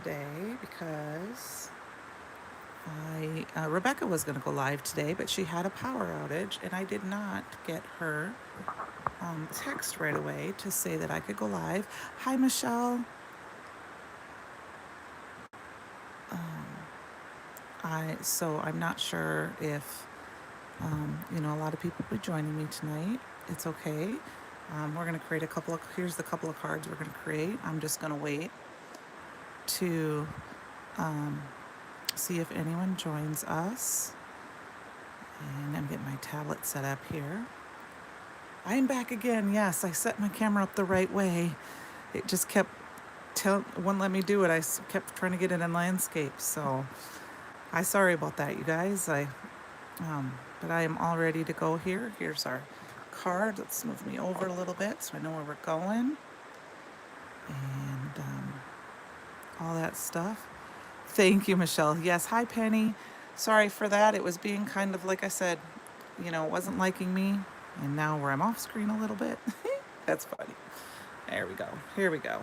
today because Rebecca was going to go live today, but she had a power outage, and I did not get her text right away to say that I could go live. Hi, Michelle. So I'm not sure if a lot of people will be joining me tonight. It's okay. We're going to create here's the couple of cards we're going to create. I'm just going to wait to see if anyone joins us. And I'm getting my tablet set up here. I'm back again. Yes, I set my camera up the right way. It just kept wouldn't let me do it. I kept trying to get it in landscape. So I'm sorry about that, you guys. But I am all ready to go here. Here's our card. Let's move me over a little bit so I know where we're going. And all that stuff. Thank you, Michelle. Yes, hi, Penny. Sorry for that. It was being kind of, like I said, it wasn't liking me. And now where I'm off screen a little bit. That's funny. There we go. Here we go.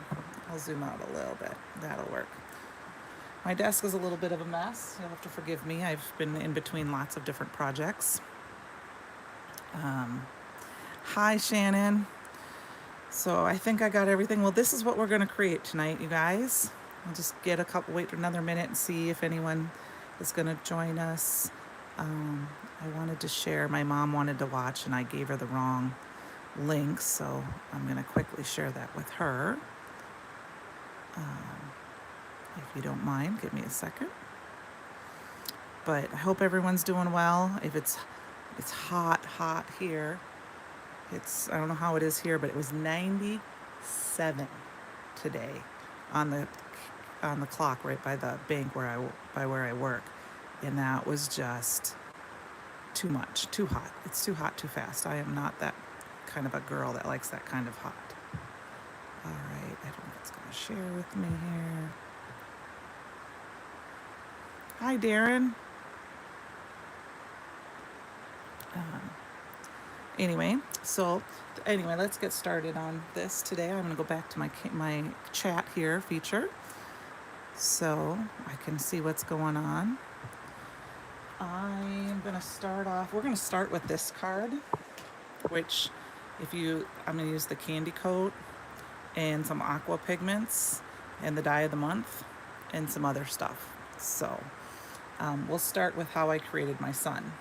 I'll zoom out a little bit. That'll work. My desk is a little bit of a mess. You'll have to forgive me. I've been in between lots of different projects. Hi, Shannon. So I think I got everything. Well, this is what we're going to create tonight, you guys. I'll just wait another minute and see if anyone is going to join us. I wanted to share. My mom wanted to watch, and I gave her the wrong link, so I'm going to quickly share that with her. If you don't mind, give me a second. But I hope everyone's doing well. If it's hot here. I don't know how it is here, but it was 97 today on the clock right by the bank where I work, and that was just too much, too hot. It's too hot, too fast. I am not that kind of a girl that likes that kind of hot. All right, I don't know if it's going to share with me here. Hi, Darren. Anyway, let's get started on this today. I'm going to go back to my chat here feature so I can see what's going on. I'm going to start off. We're going to start with this card, which I'm going to use the Candi coat and some aqua pigments and the dye of the month and some other stuff. So we'll start with how I created my son.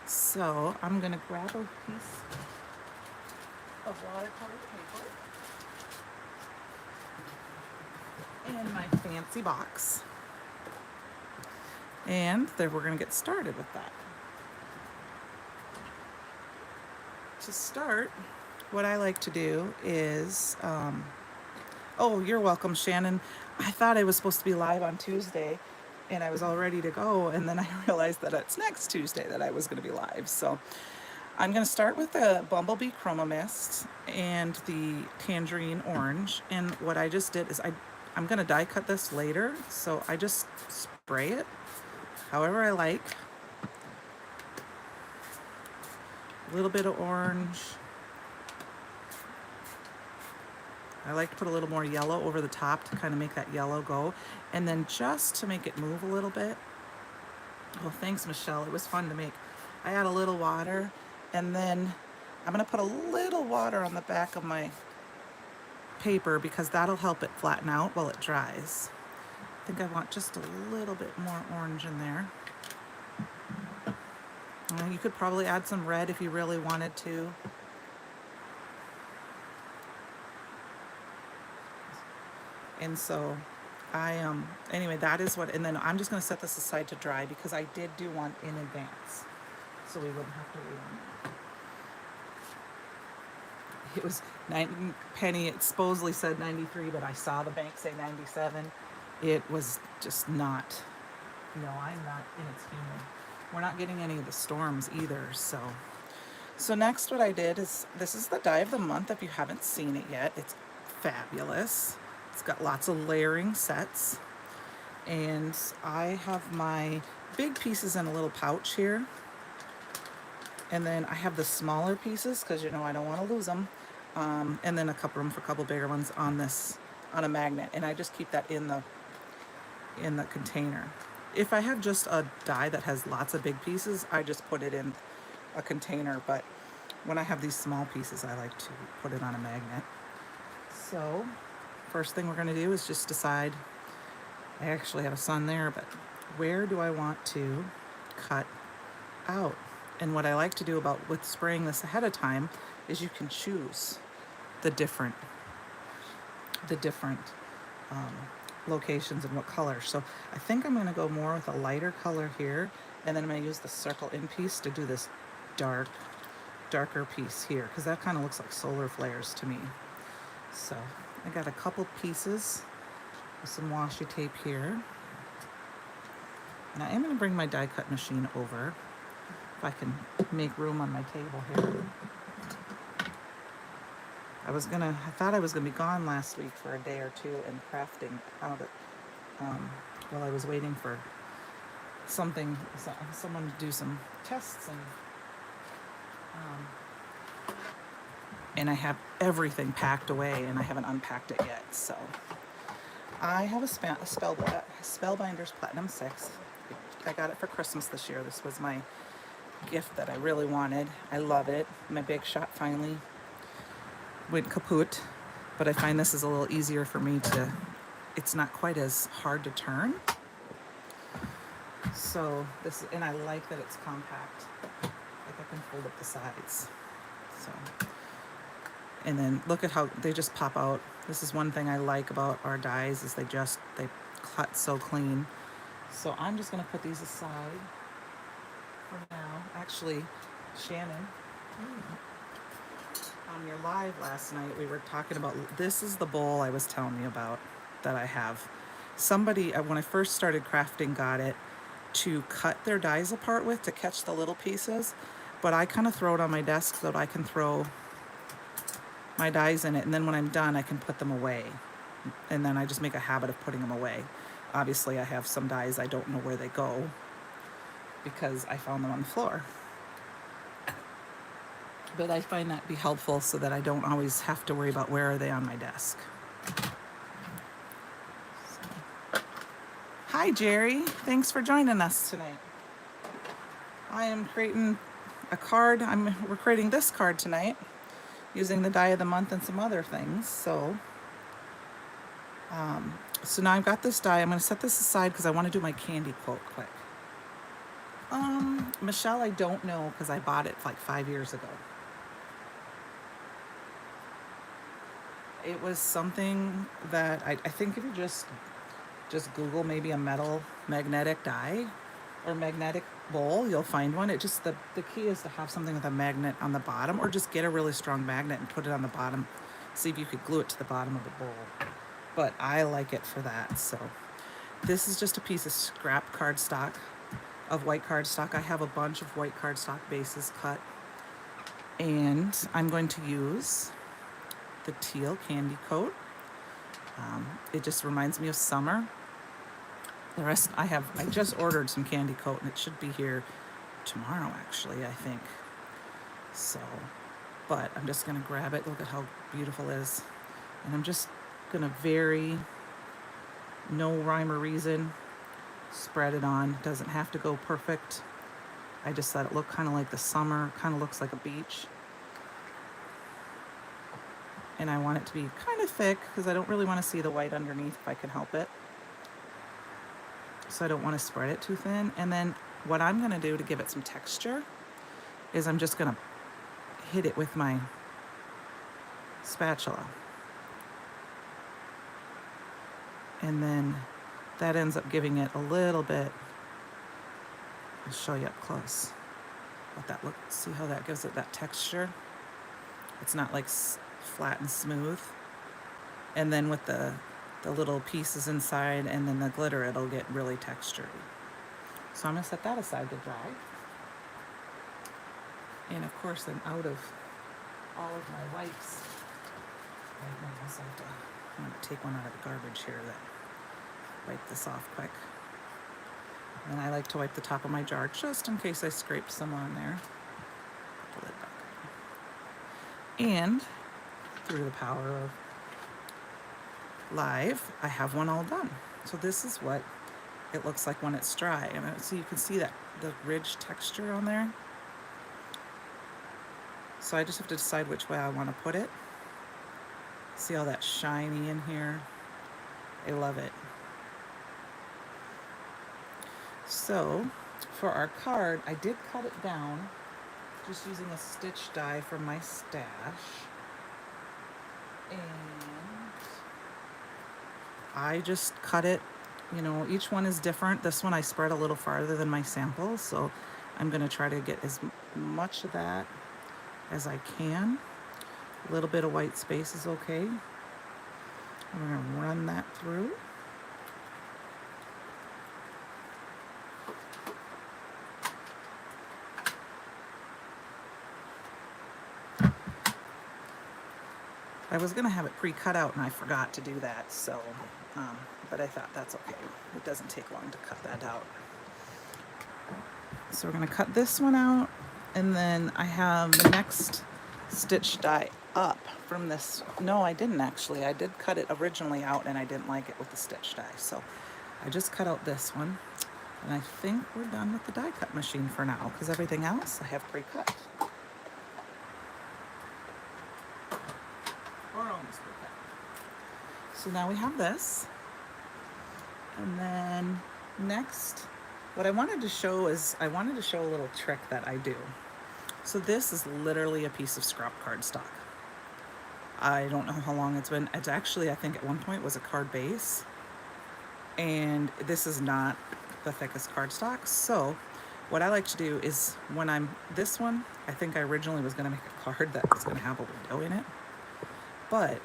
So I'm going to grab a piece of watercolor paper and my fancy box. And then we're going to get started with that. To start, what I like to do is, oh, you're welcome, Shannon. I thought I was supposed to be live on Tuesday, and I was all ready to go, and then I realized that it's next Tuesday that I was going to be live. So I'm going to start with the Bumblebee Chroma Mist and the Tangerine Orange. And what I just did is I'm going to die cut this later, so I just spray it however I like. A little bit of orange. I like to put a little more yellow over the top to kind of make that yellow go. And then just to make it move a little bit. Oh, thanks, Michelle. It was fun to make. I add a little water, and then I'm going to put a little water on the back of my paper because that'll help it flatten out while it dries. I think I want just a little bit more orange in there. You could probably add some red if you really wanted to. And so anyway, that is what, and then I'm just going to set this aside to dry because I did do one in advance, so we wouldn't have to wait on that. It was Penny, it supposedly said 93, but I saw the bank say 97. It was just not, no, I'm not, and it's humid. We're not getting any of the storms either, so next what I did is, this is the dye of the month. If you haven't seen it yet, it's fabulous. It's got lots of layering sets, and I have my big pieces in a little pouch here, and then I have the smaller pieces because I don't want to lose them, and then room for a couple bigger ones on a magnet, and I just keep that in the in the container. If I have just a die that has lots of big pieces, I just put it in a container, but when I have these small pieces, I like to put it on a magnet. So first thing we're going to do is just decide, I actually have a sun there, but where do I want to cut out? And what I like to do about with spraying this ahead of time is you can choose the different um, locations and what color. So I think I'm going to go more with a lighter color here, and then I'm going to use the circle in piece to do this darker piece here, because that kind of looks like solar flares to me. So I got a couple pieces with some washi tape here, and I am going to bring my die cut machine over if I can make room on my table here. I thought I was gonna be gone last week for a day or two and crafting out it while I was waiting for someone to do some tests, and I have everything packed away and I haven't unpacked it yet. So I have a Spellbinders Platinum 6. I got it for Christmas this year. This was my gift that I really wanted. I love it. My Big Shot finally went kaput, but I find this is a little easier for me to, it's not quite as hard to turn. So this, and I like that it's compact. Like I can fold up the sides. So, and then look at how they just pop out. This is one thing I like about our dies, is they cut so clean. So I'm just gonna put these aside for now. Actually, Shannon, on your live last night, we were talking about, this is the bowl I was telling you about that I have. Somebody, when I first started crafting, got it to cut their dies apart with to catch the little pieces, but I kind of throw it on my desk so that I can throw my dies in it, and then when I'm done, I can put them away. And then I just make a habit of putting them away. Obviously, I have some dies I don't know where they go because I found them on the floor. But I find that be helpful so that I don't always have to worry about where are they on my desk. So. Hi, Jerry. Thanks for joining us tonight. I am creating a card. We're creating this card tonight using the die of the month and some other things. So now I've got this die. I'm going to set this aside because I want to do my Candi quote quick. Michelle, I don't know because I bought it like 5 years ago. It was something that I think if you just Google maybe a metal magnetic die or magnetic bowl, you'll find one. It just, the key is to have something with a magnet on the bottom, or just get a really strong magnet and put it on the bottom. See if you could glue it to the bottom of the bowl. But I like it for that. So this is just a piece of scrap cardstock, of white cardstock. I have a bunch of white cardstock bases cut, and I'm going to use the teal Candi coat. It just reminds me of summer. The rest I just ordered some Candi coat, and it should be here tomorrow, actually, I think. So, but I'm just gonna grab it. Look at how beautiful it is. And I'm just gonna no rhyme or reason, spread it on. Doesn't have to go perfect. I just let it look kind of like the summer, kind of looks like a beach. And I want it to be kind of thick because I don't really want to see the white underneath if I can help it. So I don't want to spread it too thin. And then what I'm going to do to give it some texture is I'm just going to hit it with my spatula. And then that ends up giving it a little bit, I'll show you up close what that looks, see how that gives it that texture. It's not like flat and smooth. And then with the little pieces inside and then the glitter, it'll get really textured. So I'm gonna set that aside to dry. And of course I'm out of all of my wipes right now, so I'm gonna take one out of the garbage here that wipe this off quick. And I like to wipe the top of my jar just in case I scraped some on there. Put the lid back on. And through the power of live, I have one all done. So this is what it looks like when it's dry. And so you can see that the ridge texture on there. So I just have to decide which way I want to put it. See all that shiny in here? I love it. So for our card, I did cut it down just using a stitch die from my stash. And I just cut it, you know, each one is different. This one I spread a little farther than my sample, so I'm going to try to get as much of that as I can. A little bit of white space is okay. We're going to run that through. I was going to have it pre-cut out and I forgot to do that, so, but I thought that's okay. It doesn't take long to cut that out. So we're going to cut this one out, and then I have the next stitch die up from this. No, I didn't actually. I did cut it originally out and I didn't like it with the stitch die. So I just cut out this one, and I think we're done with the die cut machine for now, because everything else I have pre-cut. So now we have this. And then next, what I wanted to show is, I wanted to show a little trick that I do. So this is literally a piece of scrap cardstock. I don't know how long it's been. It's actually, I think at one point was a card base. And this is not the thickest cardstock. So what I like to do is when this one, I think I originally was gonna make a card that was gonna have a window in it. But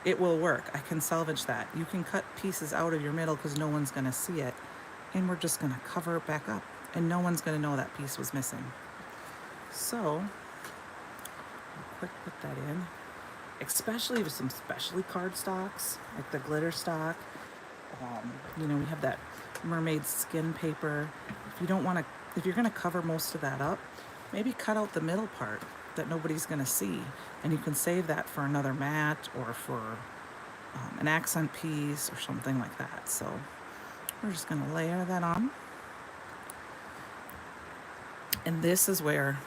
it will work. I can salvage that. You can cut pieces out of your middle because no one's gonna see it. And we're just gonna cover it back up. And no one's gonna know that piece was missing. So, I'll quick put that in. Especially with some specialty cardstocks, like the glitter stock. You know, we have that mermaid skin paper. If you don't wanna, if you're gonna cover most of that up, maybe cut out the middle part that nobody's gonna see, and you can save that for another mat or for an accent piece or something like that. So we're just gonna layer that on. And this is where,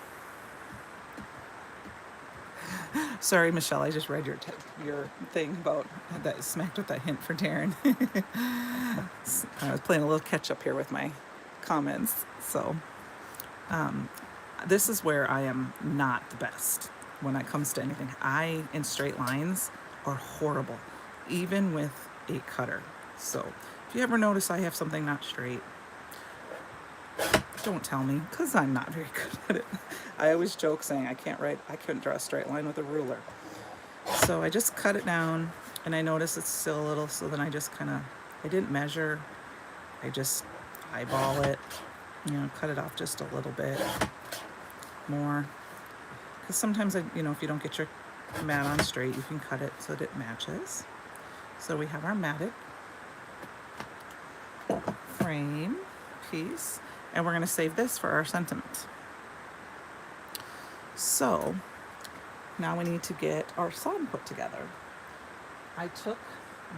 sorry Michelle, I just read your thing about that, smacked with that hint for Darren. I was playing a little catch up here with my comments. So this is where I am not the best when it comes to anything. I, in straight lines, are horrible, even with a cutter. So if you ever notice I have something not straight, don't tell me, because I'm not very good at it. I always joke saying I couldn't draw a straight line with a ruler. So I just cut it down, and I notice it's still a little, so then I just I didn't measure, I just eyeball it, you know, cut it off just a little bit more, because sometimes you know, if you don't get your mat on straight, you can cut it so that it matches. So we have our matted frame piece, and we're going to save this for our sentiment. So now we need to get our sun put together. I took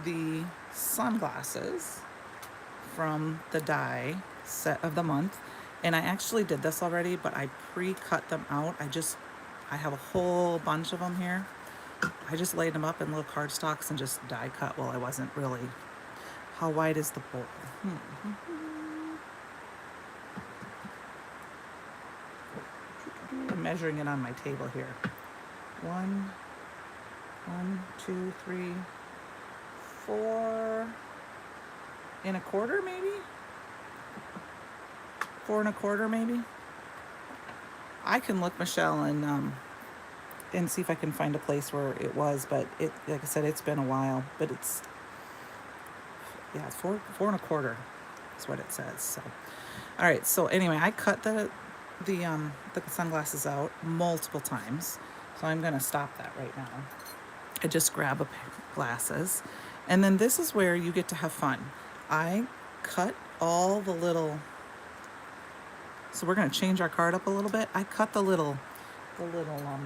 the sunglasses from the die set of the month, and I actually did this already, but I pre-cut them out. I have a whole bunch of them here. I just laid them up in little cardstocks and just die cut. Well, I wasn't really. How wide is the bowl? I'm measuring it on my table here. 1, 2, 3, 4 and a quarter, maybe? 4 and a quarter, maybe? I can look, Michelle, and see if I can find a place where it was, but it, like I said, it's been a while, but it's, yeah, 4 and a quarter is what it says. So, all right. So anyway, I cut the sunglasses out multiple times, so I'm going to stop that right now. I just grab a pair of glasses, and then this is where you get to have fun. I cut all the little, so we're going to change our card up a little bit. I cut the little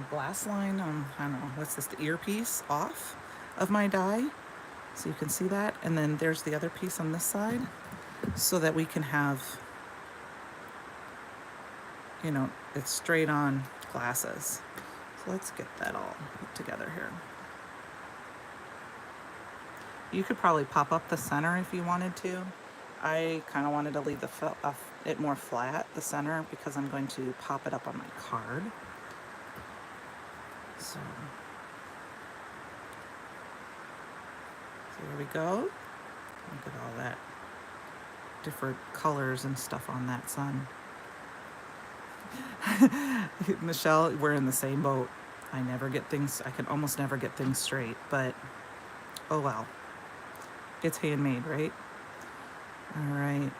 glass line, I don't know, what's this, the earpiece off of my die, so you can see that. And then there's the other piece on this side. so that we can have, you know, it's straight on glasses. So let's get that all put together here. You could probably pop up the center if you wanted to. I kind of wanted to leave it more flat, the center, because I'm going to pop it up on my card. So there we go. Look at all that different colors and stuff on that sun. Michelle, we're in the same boat. I can almost never get things straight, but oh well. It's handmade, right? All right.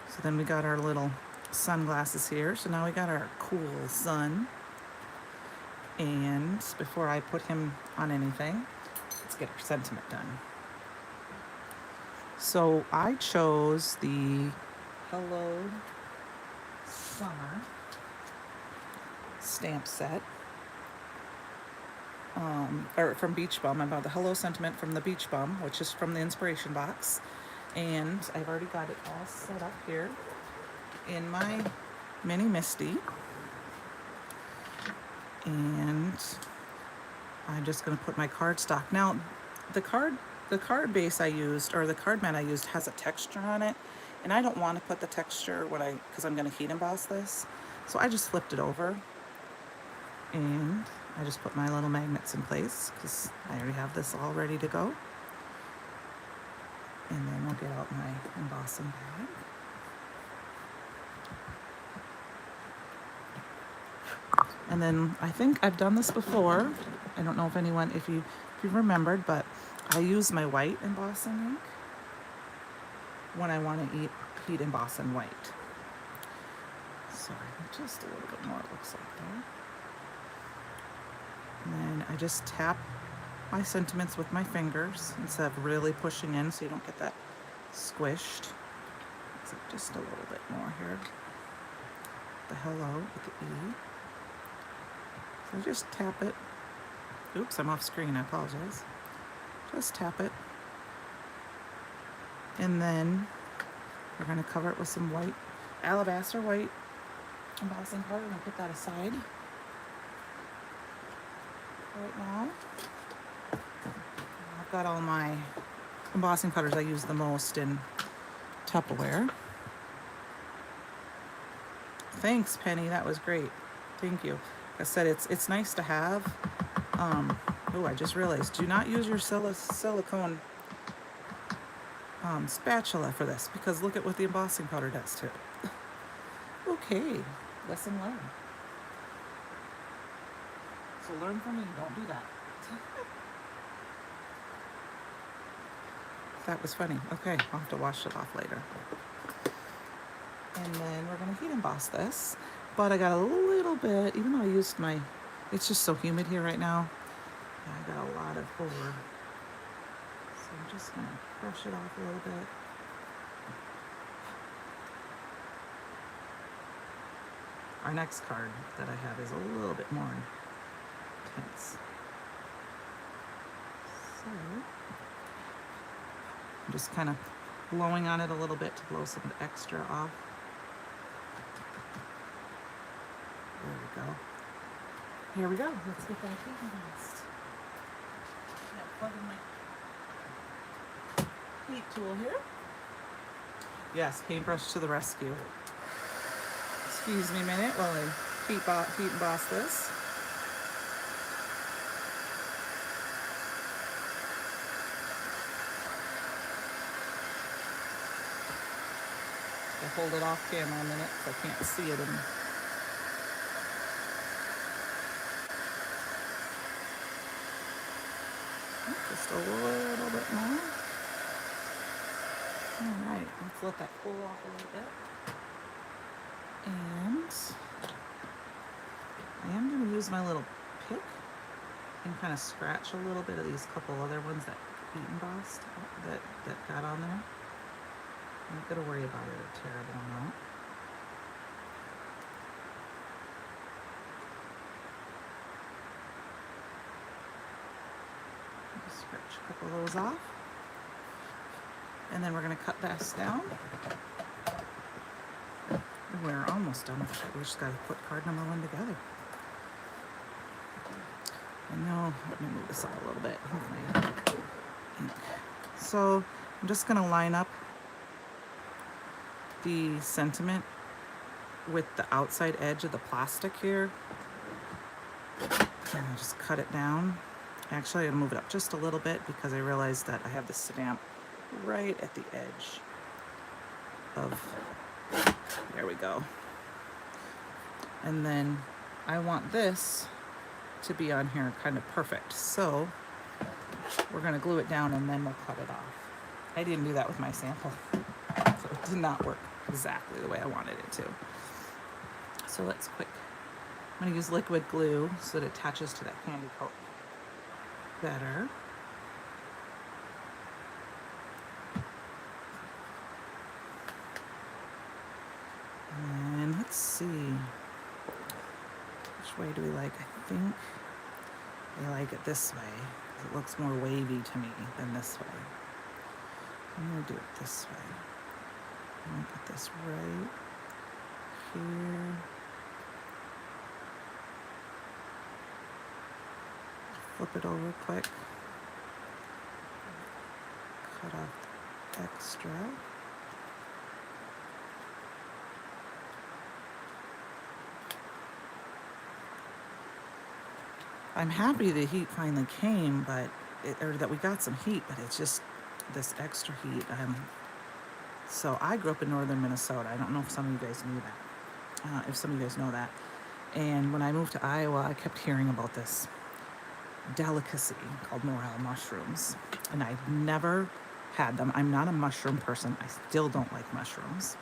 So then we got our little sunglasses here. So now we got our cool sun. And before I put him on anything, let's get our sentiment done. So I chose the Hello Summer stamp set, or from Beach Bum. I bought the Hello Sentiment from the Beach Bum, which is from the inspiration box, and I've already got it all set up here in my mini Misty, and I'm just going to put my cardstock. Now, the card base I used, or the card mat I used, has a texture on it, and I don't want to put the texture because I'm going to heat emboss this. So I just flipped it over, and I just put my little magnets in place because I already have this all ready to go. And then we'll get out my embossing bag. And then I think I've done this before. I don't know if you remembered, but I use my white embossing ink when I want to heat emboss in white. So just a little bit more, it looks like there. And then I just tap my sentiments with my fingers instead of really pushing in, so you don't get that squished. So just a little bit more here. The hello with the E. So just tap it. Oops, I'm off screen, I apologize. Just tap it. And then we're going to cover it with some white, alabaster white embossing powder. I'm going to put that aside right now. I've got all my embossing powders I use the most in Tupperware. Thanks, Penny. That was great. Thank you. Like I said, it's nice to have. Oh, I just realized, do not use your silicone spatula for this, because look at what the embossing powder does to it. Okay, lesson learned. So learn from me, don't do that. That was funny. Okay, I'll have to wash it off later. And then we're going to heat emboss this. But I got a little bit, even though I used it's just so humid here right now. I got a lot of over. So I'm just going to brush it off a little bit. Our next card that I have is a little bit more intense. So I'm just kind of blowing on it a little bit to blow some extra off. There we go. Here we go. Let's get that heat embossed. Plug in my heat tool here. Yes, paintbrush to the rescue. Excuse me a minute while I heat emboss this. I'll hold it off camera a minute because I can't see it in. Just a little bit more. All right, let's let that cool off a little bit. And I am going to use my little pick and kind of scratch a little bit of these couple other ones that heat embossed that got on there. I'm not going to worry about it a terrible amount. Just scratch a couple of those off. And then we're going to cut this down. We're almost done with it. We just got to put card number 1 together. And now, let me move this up a little bit. So I'm just going to line up the sentiment with the outside edge of the plastic here. And I'll just cut it down. Actually, I'm going to move it up just a little bit because I realized that I have the stamp right at the edge of, there we go. And then I want this to be on here kind of perfect. So we're going to glue it down and then we'll cut it off. I didn't do that with my sample, so it did not work exactly the way I wanted it to. So let's quick. I'm going to use liquid glue so it attaches to that candy coat better. And let's see, which way do we like? I think I like it this way. It looks more wavy to me than this way. I'm going to do it this way. I'm going to put this right here. Flip it over quick. Cut off the extra. I'm happy the heat finally came, or that we got some heat, but it's just this extra heat. So I grew up in northern Minnesota. I don't know if some of you guys knew that, if some of you guys know that. And when I moved to Iowa, I kept hearing about this delicacy called morel mushrooms, and I've never had them. I'm not a mushroom person. I still don't like mushrooms,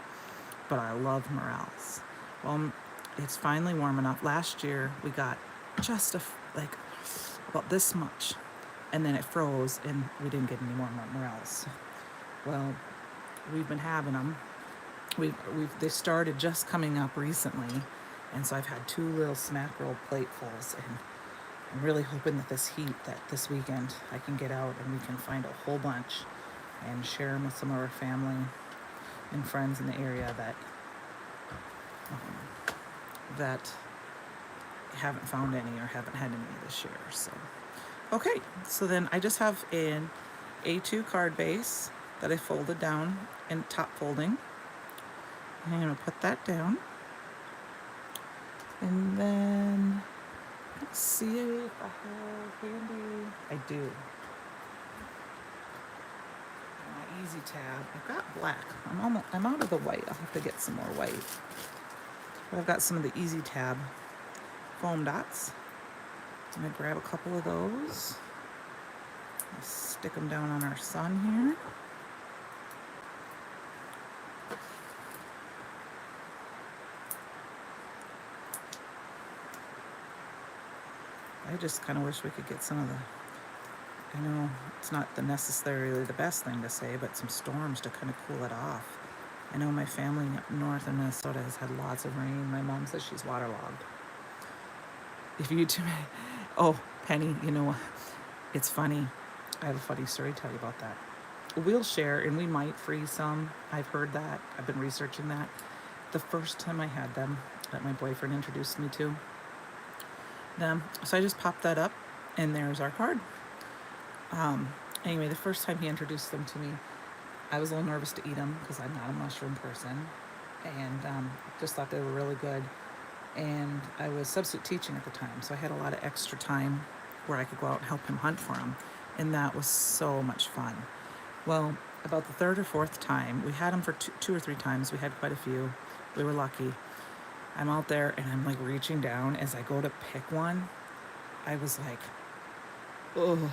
but I love morels. Well, it's finally warm enough. Last year we got just like about this much, and then it froze and we didn't get any more morels. Well, we've been having them. They started just coming up recently, and so I've had 2 little smack roll platefuls, and I'm really hoping that this weekend I can get out and we can find a whole bunch and share them with some of our family and friends in the area that haven't found any or haven't had any this year. So, okay, so then I just have an A2 card base that I folded down in top folding. And I'm going to put that down. And then let's see if I have handy. I do. My easy tab. I've got black. I'm out of the white. I'll have to get some more white. But I've got some of the easy tab foam dots. I'm gonna grab a couple of those. I'll stick them down on our sun here. I just kind of wish we could get some of I know it's not necessarily the best thing to say, but some storms to kind of cool it off. I know my family up north in Minnesota has had lots of rain. My mom says she's waterlogged. If you two, oh, Penny, you know, it's funny. I have a funny story to tell you about that. We'll share, and we might freeze some. I've heard that. I've been researching that. The first time I had them, that my boyfriend introduced me to them, so I just popped that up, and there's our card. Anyway, the first time he introduced them to me, I was a little nervous to eat them because I'm not a mushroom person, and just thought they were really good. And I was substitute teaching at the time, so I had a lot of extra time where I could go out and help him hunt for them, and that was so much fun. Well, about the 3rd or 4th time, we had them for 2 or 3 times. We had quite a few. We were lucky. I'm out there, and I'm like reaching down as I go to pick one. I was like, oh,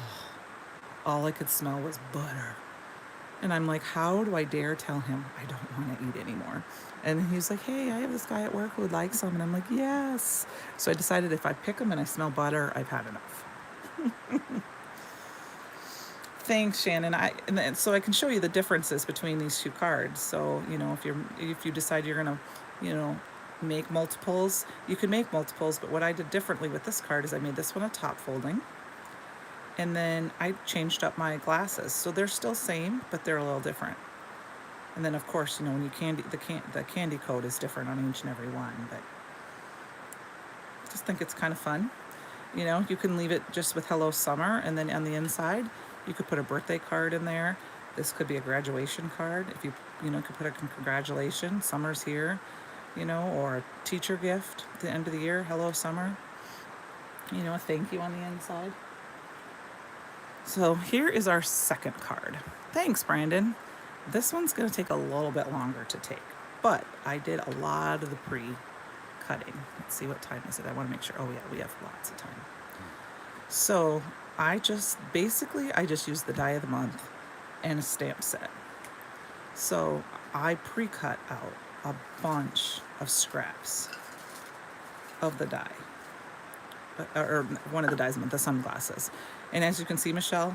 all I could smell was butter. And I'm like, how do I dare tell him I don't want to eat anymore? And he's like, hey, I have this guy at work who would like some. And I'm like, yes. So I decided if I pick them and I smell butter, I've had enough. Thanks, Shannon. And so I can show you the differences between these 2 cards. So, you know, if you decide you're going to, make multiples, you can make multiples. But what I did differently with this card is I made this one a top folding. And then I changed up my glasses. So they're still same, but they're a little different. And then of course, when you the candy code is different on each and every one, but I just think it's kind of fun. You can leave it just with Hello Summer, and then on the inside, you could put a birthday card in there. This could be a graduation card. If could put a congratulations, summer's here, or a teacher gift at the end of the year, Hello Summer, a thank you on the inside. So here is our second card. Thanks, Brandon. This one's going to take a little bit longer to take, but I did a lot of the pre-cutting. Let's see, what time is it? I want to make sure. Oh yeah, we have lots of time. So I just used the die of the month and a stamp set. So I pre-cut out a bunch of scraps of the die, or one of the dies, the sunglasses. And as you can see, Michelle,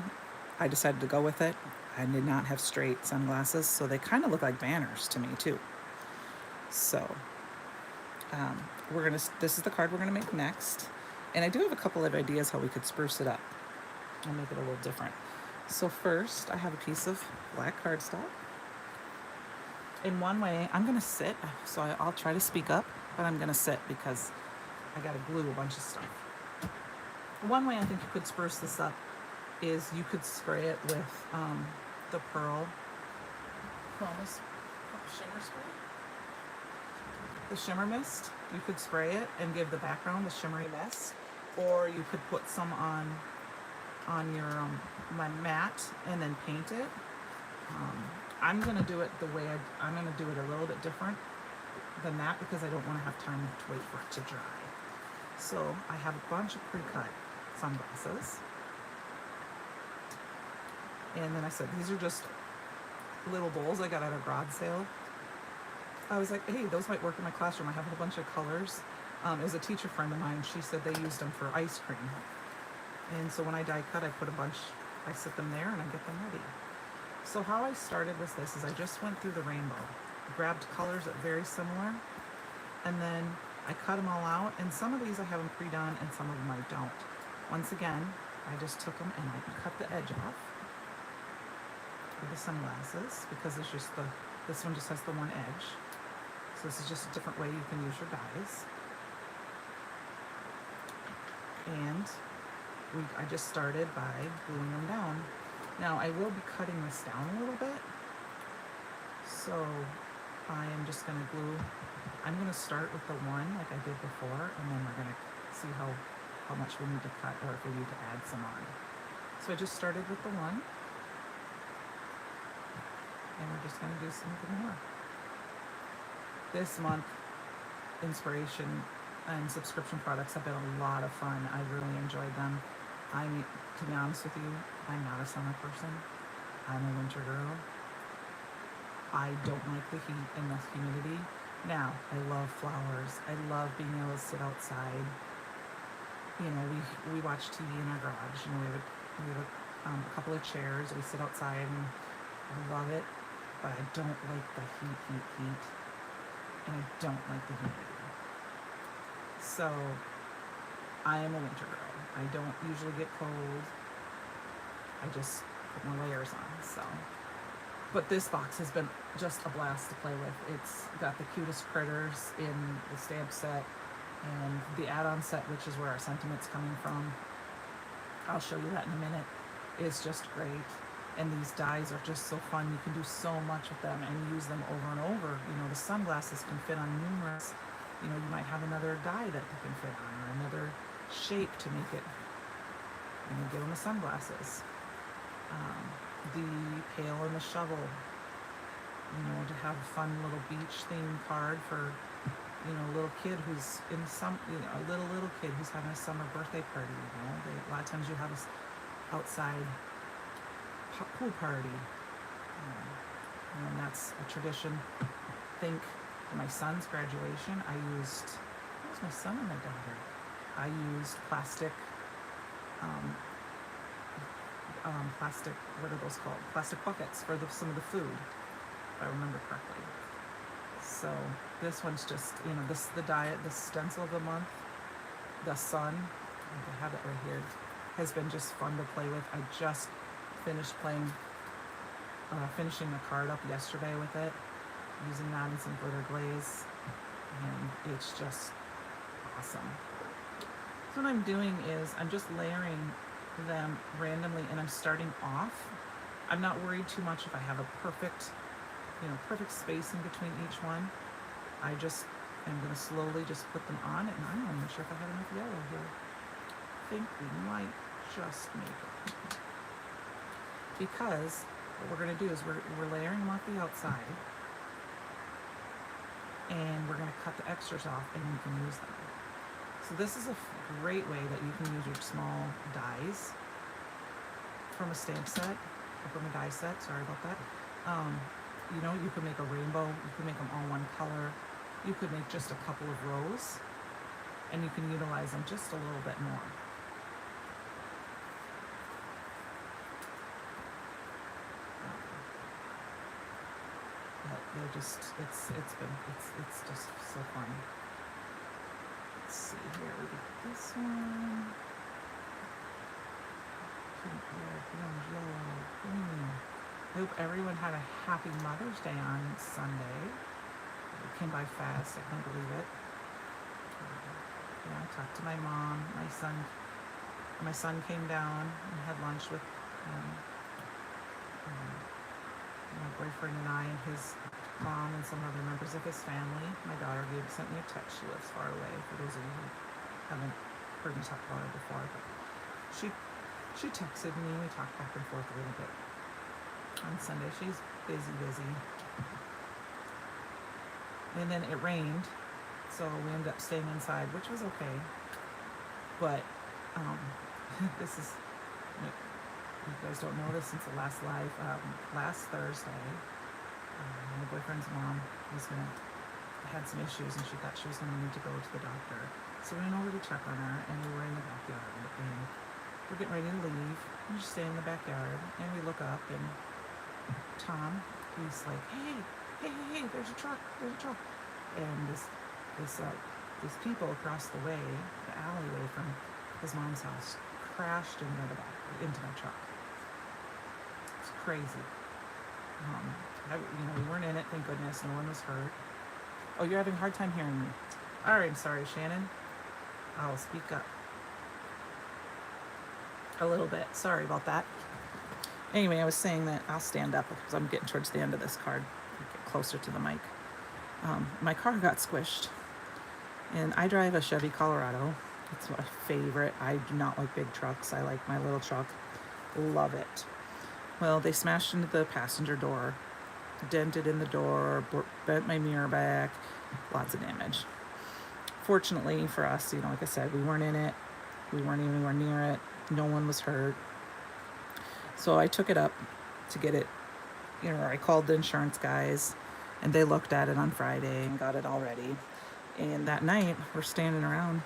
I decided to go with it. I did not have straight sunglasses, so they kind of look like banners to me too. So this is the card we're gonna make next. And I do have a couple of ideas how we could spruce it up and make it a little different. So first, I have a piece of black cardstock. In one way, I'm gonna sit, so I'll try to speak up, but I'm gonna sit because I gotta glue a bunch of stuff. One way I think you could spruce this up is you could spray it with the Pearl Promise Shimmer Spray. The Shimmer Mist. You could spray it and give the background the shimmery mist, or you could put some on your my mat and then paint it. I'm gonna do it the way I'm gonna do it a little bit different than that because I don't want to have time to wait for it to dry. So I have a bunch of pre-cut sunglasses, and then I said these are just little bowls I got at a garage sale. I was like, hey, those might work in my classroom. I have a whole bunch of colors. It was a teacher friend of mine. She said they used them for ice cream. And so when I die cut, I sit them there and I get them ready. So how I started with this is I just went through the rainbow, grabbed colors that are very similar, and then I cut them all out. And some of these I have them pre-done and some of them I don't. Once again, I just took them and I cut the edge off with the sunglasses because this one just has the one edge. So this is just a different way you can use your dies. And I just started by gluing them down. Now I will be cutting this down a little bit. So I am just gonna I'm gonna start with the one like I did before, and then we're gonna see how much we need to cut or if we need to add some on. So I just started with the one, and we're just gonna do something more. This month, inspiration and subscription products have been a lot of fun. I really enjoyed them. To be honest with you, I'm not a summer person. I'm a winter girl. I don't like the heat and the humidity. Now, I love flowers. I love being able to sit outside. We watch TV in our garage. We have a couple of chairs. We sit outside and I love it. But I don't like the heat. And I don't like the humidity. So I am a winter girl. I don't usually get cold. I just put my layers on. So, but this box has been just a blast to play with. It's got the cutest critters in the stamp set and the add-on set, which is where our sentiment's coming from. I'll show you that in a minute. It's just great. And these dies are just so fun. You can do so much with them and use them over and over. The sunglasses can fit on numerous. You might have another die that you can fit on, or another shape to make it. Give them the sunglasses. The pail and the shovel. To have a fun little beach themed card for, a little kid who's in a little kid who's having a summer birthday party. A lot of times you have a outside pool party, and that's a tradition. I think for my son's graduation, it was my son and my daughter. I used plastic, what are those called? Plastic buckets for some of the food, if I remember correctly. So this one's just, the diet, the stencil of the month, the sun, I have it right here, has been just fun to play with. I just finished playing finishing a card up yesterday with it, using that and some glitter glaze, and it's just awesome. So what I'm doing is I'm just layering them randomly, and I'm starting off. I'm not worried too much if I have a perfect, perfect space in between each one. I just am going to slowly just put them on, and I'm not even sure if I have enough yellow here. I think we might just make it. Because what we're going to do is we're layering them off the outside, and we're going to cut the extras off, and you can use them. So this is a great way that you can use your small dies from a stamp set, or from a die set, sorry about that. You could make a rainbow, you could make them all one color, you could make just a couple of rows, and you can utilize them just a little bit more. They're just, it's just so fun. Let's see here, we got this one. Pink, red, orange, yellow, green. I hope everyone had a happy Mother's Day on Sunday. It came by fast, I can't believe it. I talked to my mom, my son came down and had lunch with my boyfriend and I, and his mom and some other members of his family. My daughter sent me a text. She lives far away, for those of you who haven't heard me talk about her before. But she texted me. We talked back and forth a little bit on Sunday. She's busy. And then it rained, so we ended up staying inside, which was okay. But this is, you guys don't know this since the last live, last Thursday, my boyfriend's mom had some issues, and she thought she was going to need to go to the doctor. So we went over to check on her, and we were in the backyard, and we're getting ready to leave. We just stay in the backyard, and we look up, and Tom, he's like, hey, there's a truck. And these people across the way, the alleyway from his mom's house, crashed into my truck. It's crazy. We weren't in it, thank goodness. No one was hurt. Oh, you're having a hard time hearing me. All right, I'm sorry, Shannon. I'll speak up a little bit. Sorry about that. Anyway, I was saying that I'll stand up because I'm getting towards the end of this card. Get closer to the mic. My car got squished, and I drive a Chevy Colorado. It's my favorite. I do not like big trucks. I like my little truck. Love it. Well, they smashed into the passenger door, dented in the door, bent my mirror back, lots of damage. Fortunately for us, like I said, we weren't in it. We weren't anywhere near it. No one was hurt. So I took it up to get it, I called the insurance guys, and they looked at it on Friday and got it all ready. And that night, we're standing around,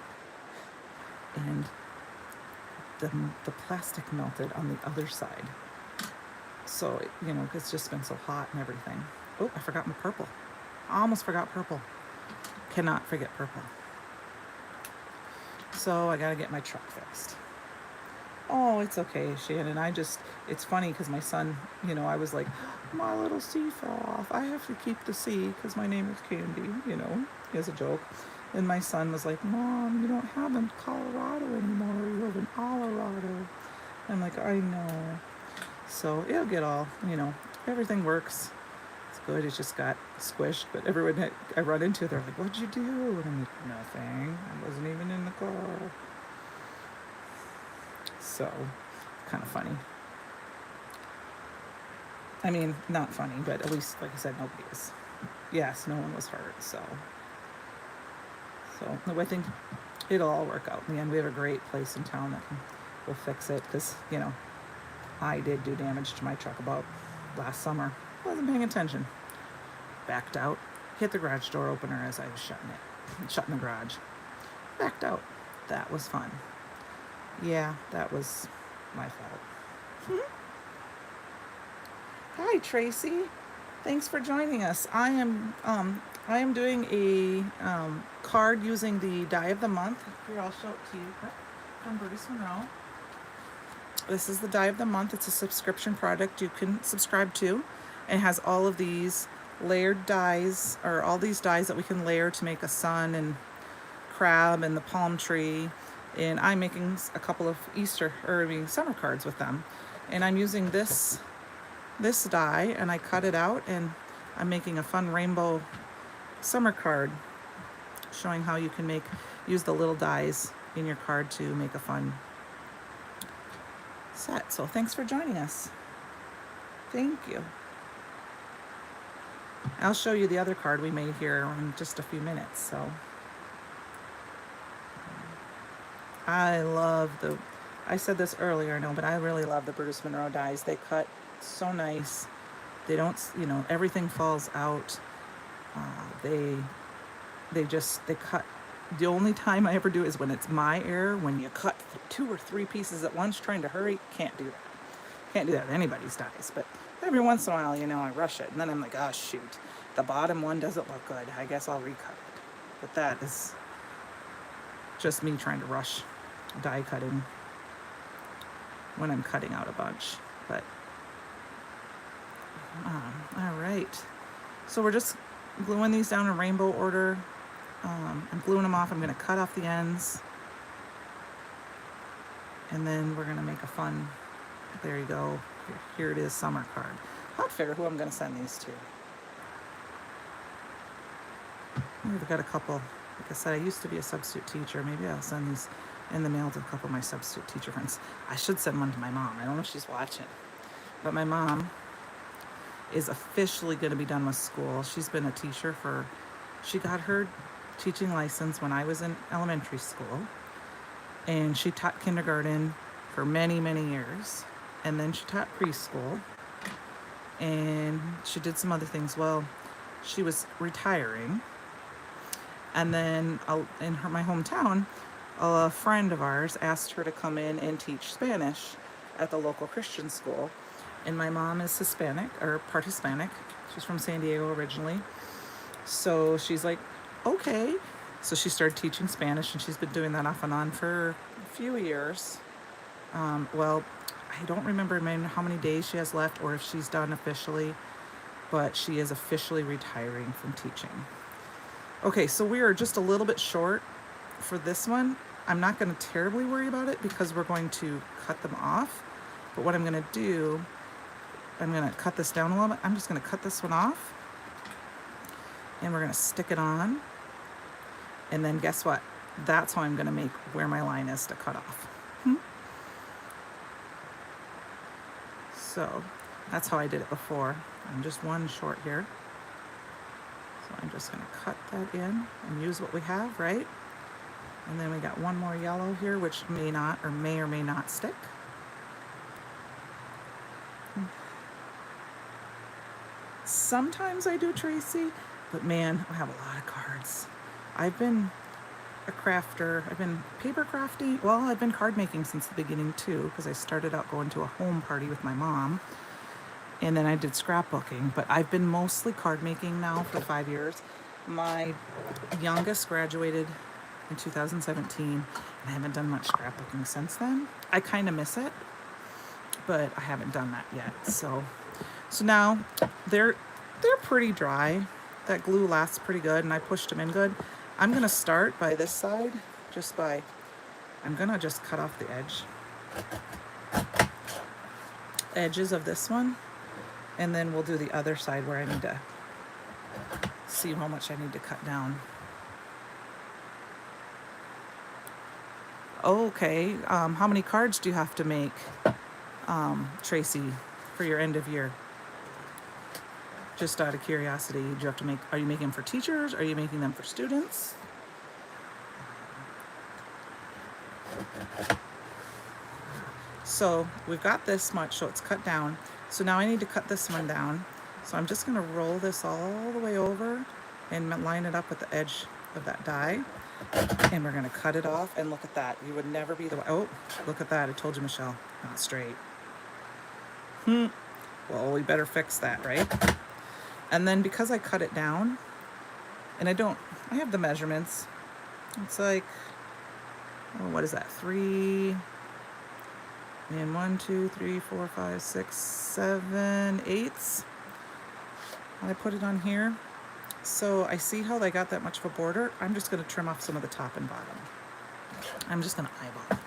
and the plastic melted on the other side. So, it's just been so hot and everything. Oh, I forgot my purple. I almost forgot purple. Cannot forget purple. So I got to get my truck fixed. Oh, it's okay, Shannon. It's funny because my son, I was like, my little C fell off. I have to keep the C because my name is Candi, as a joke. And my son was like, Mom, you don't have in Colorado anymore. You live in Colorado. I'm like, I know. So it'll get all, everything works. It's good. It just got squished. But everyone I run into, they're like, what'd you do? And I'm like, nothing. I wasn't even in the car. So, kind of funny. I mean, not funny, but at least, like I said, nobody is. Yes, no one was hurt. So I think it'll all work out. In the end, we have a great place in town that will fix it because, I did do damage to my truck about last summer. Wasn't paying attention. Backed out. Hit the garage door opener as I was shutting the garage. Backed out. That was fun. Yeah, that was my fault. Hi, Tracy. Thanks for joining us. I am doing a card using the die of the month. Here, I'll show it to you. From Bruce Monroe. This is the die of the month. It's a subscription product you can subscribe to. It has all of these layered dies, or all these dies that we can layer to make a sun and crab and the palm tree. And I'm making a couple of summer cards with them. And I'm using this die, and I cut it out, and I'm making a fun rainbow summer card showing how you can use the little dies in your card to make a fun set. So thanks for joining us. Thank you. I'll show you the other card we made here in just a few minutes. So I said this earlier, no, but I really love the Bruce Monroe dies. They cut so nice. They don't, everything falls out. They cut. The only time I ever do is when it's my error. When you cut 2 or 3 pieces at once trying to hurry, can't do that. Can't do that with anybody's dies. But every once in a while, I rush it. And then I'm like, oh, shoot. The bottom one doesn't look good. I guess I'll recut it. But that is just me trying to rush die cutting when I'm cutting out a bunch. But, all right. So we're just gluing these down in rainbow order. I'm gluing them off. I'm going to cut off the ends. And then we're going to make a fun, there you go. Here it is, summer card. I'll figure who I'm going to send these to. We've got a couple. Like I said, I used to be a substitute teacher. Maybe I'll send these in the mail to a couple of my substitute teacher friends. I should send one to my mom. I don't know if she's watching. But my mom is officially going to be done with school. She's been a teacher she got her teaching license when I was in elementary school. And she taught kindergarten for many, many years. And then she taught preschool. And she did some other things. Well, she was retiring. And then in my hometown, a friend of ours asked her to come in and teach Spanish at the local Christian school. And my mom is Hispanic, or part Hispanic. She's from San Diego originally. So she's like, okay. So she started teaching Spanish, and she's been doing that off and on for a few years. Well, I don't remember how many days she has left or if she's done officially, but she is officially retiring from teaching. Okay, so we are just a little bit short for this one. I'm not going to terribly worry about it because we're going to cut them off. But what I'm going to do, I'm going to cut this down a little bit. I'm just going to cut this one off. And we're going to stick it on. And then guess what? That's how I'm going to make where my line is to cut off. So that's how I did it before. I'm just one short here. So I'm just going to cut that in and use what we have, right? And then we got one more yellow here, which may or may not stick. Sometimes I do Tracy, but man, I have a lot of cards. I've been a crafter. I've been paper crafty. Well, I've been card making since the beginning too, because I started out going to a home party with my mom. And then I did scrapbooking, but I've been mostly card making now for 5 years. My youngest graduated in 2017, and I haven't done much scrapbooking since then. I kind of miss it, but I haven't done that yet. So now they're pretty dry. That glue lasts pretty good, and I pushed them in good. I'm gonna start by this side, I'm gonna just cut off the edges of this one, and then we'll do the other side where I need to see how much I need to cut down. Okay, how many cards do you have to make, Tracy, for your end of year? Just out of curiosity, do you have to are you making them for teachers? Are you making them for students? So we've got this much, so it's cut down. So now I need to cut this one down. So I'm just gonna roll this all the way over and line it up with the edge of that die. And we're gonna cut it off, and look at that. You would never be the way, oh, look at that, I told you, Michelle, not straight. Well, we better fix that, right? And then because I cut it down, and I have the measurements. It's like, what is that, And 1, 2, 3, 4, 5, 6, 7 eighths. I put it on here. So I see how they got that much of a border. I'm just going to trim off some of the top and bottom. I'm just going to eyeball it.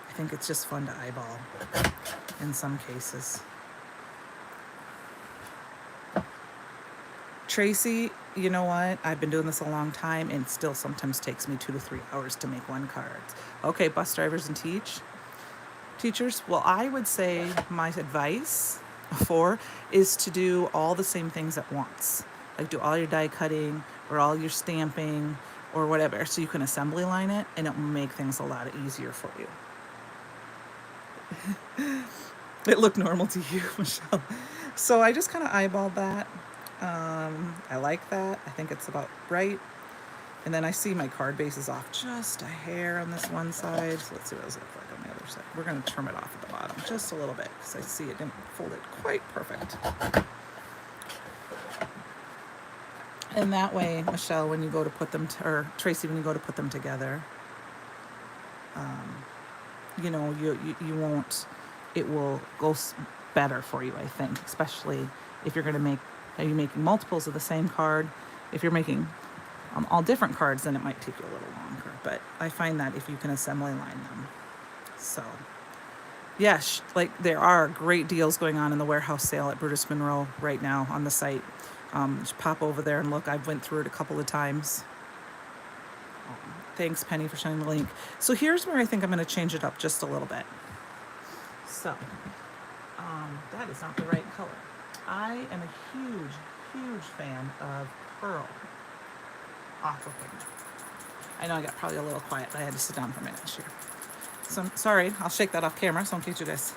I think it's just fun to eyeball in some cases. Tracy, you know what? I've been doing this a long time and it still sometimes takes me 2 to 3 hours to make one card. Okay, bus drivers and teachers. Well, I would say my advice is to do all the same things at once. Like do all your die cutting or all your stamping or whatever, so you can assembly line it and it will make things a lot easier for you. It looked normal to you, Michelle. So I just kind of eyeballed that. I like that. I think it's about right. And then I see my card base is off just a hair on this one side. So let's see what it looks like on the other side. We're going to trim it off at the bottom just a little bit because I see it didn't fold it quite perfect. And that way, Michelle, when you go to put them, or Tracy, when you go to put them together, you won't, it will go better for you, I think, especially if you're going to are you making multiples of the same card? If you're making all different cards, then it might take you a little longer. But I find that if you can assembly line them. So, yes, like there are great deals going on in the warehouse sale at Brutus Monroe right now on the site. Just pop over there and look. I've went through it a couple of times. Thanks, Penny, for sharing the link. So here's where I think I'm going to change it up just a little bit. So, that is not the right color. I am a huge fan of Pearl Aqua Pigment. I know I got probably a little quiet, but I had to sit down for a minute this year. So I'm sorry, I'll shake that off camera, so in case you guys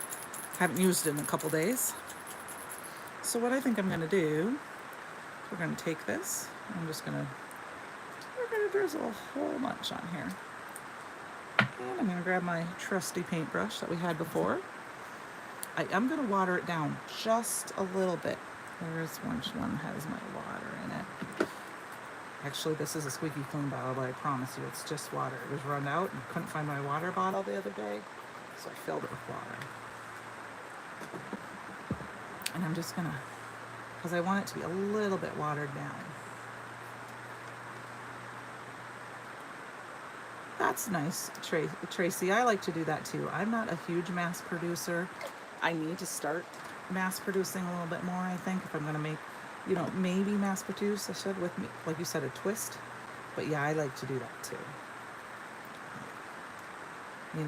haven't used it in a couple days. So what I think I'm going to do, we're going to take this, we're going to drizzle a whole bunch on here. And I'm going to grab my trusty paintbrush that we had before. I'm going to water it down just a little bit. There's which one has my water in it. Actually, this is a squeaky clean bottle, but I promise you it's just water. It was run out and couldn't find my water bottle the other day, so I filled it with water. And I'm just going to, because I want it to be a little bit watered down. That's nice, Tracy. I like to do that too. I'm not a huge mass producer. I need to start mass producing a little bit more, I think, if I'm going to make, maybe mass produce, I should, with me, like you said, a twist. But yeah, I like to do that too.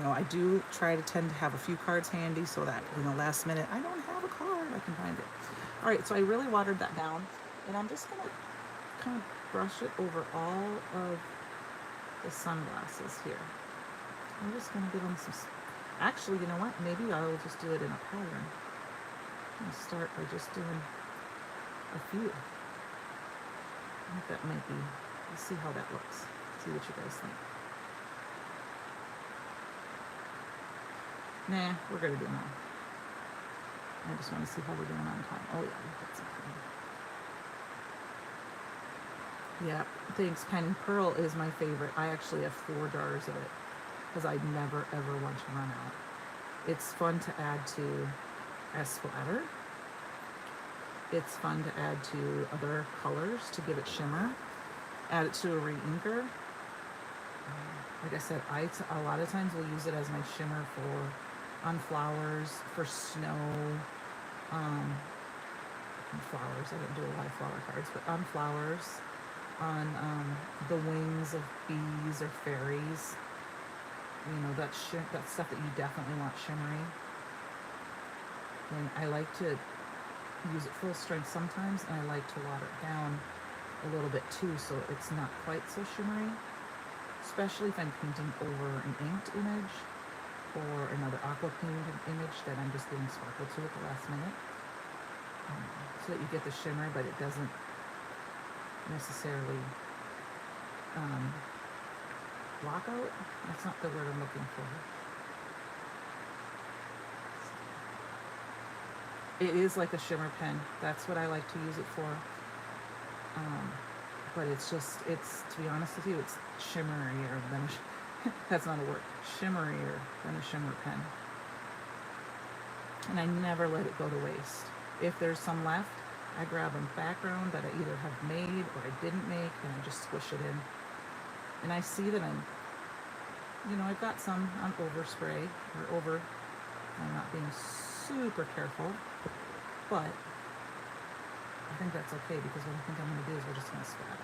I do try to tend to have a few cards handy so that, last minute, I don't have a card, I can find it. All right, so I really watered that down, and I'm just going to kind of brush it over all of the sunglasses here. I'm just going to give them some, actually, you know what? Maybe I'll just do it in a pattern. I'm going to start by just doing a few. I think that might be, let's see how that looks. See what you guys think. Nah, we're going to do more. I just want to see how we're doing on time. Oh yeah, we've got something. Yeah, thanks, Penny. Pearl is my favorite. I actually have 4 jars of it because I never ever want to run out. It's fun to add to as splatter. It's fun to add to other colors to give it shimmer. Add it to a re-inker. Like I said, a lot of times will use it as my shimmer on flowers, for snow, on flowers. I didn't do a lot of flower cards, but on flowers, on the wings of bees or fairies. That stuff that you definitely want shimmery. And I like to use it full strength sometimes, and I like to water it down a little bit too, so it's not quite so shimmery, especially if I'm painting over an inked image or another aqua painted image that I'm just giving sparkle to at the last minute, so that you get the shimmer, but it doesn't necessarily block out. That's not the word I'm looking for. It is like a shimmer pen. That's what I like to use it for. But it's to be honest with you, it's shimmerier than that's not a word. Shimmerier than a shimmer pen. and I never let it go to waste. If there's some left, I grab a background that I either have made or I didn't make, and I just squish it in. And I see that I've got some on overspray or over. I'm not being super careful, but I think that's okay because what I think I'm going to do is we're just going to spread it.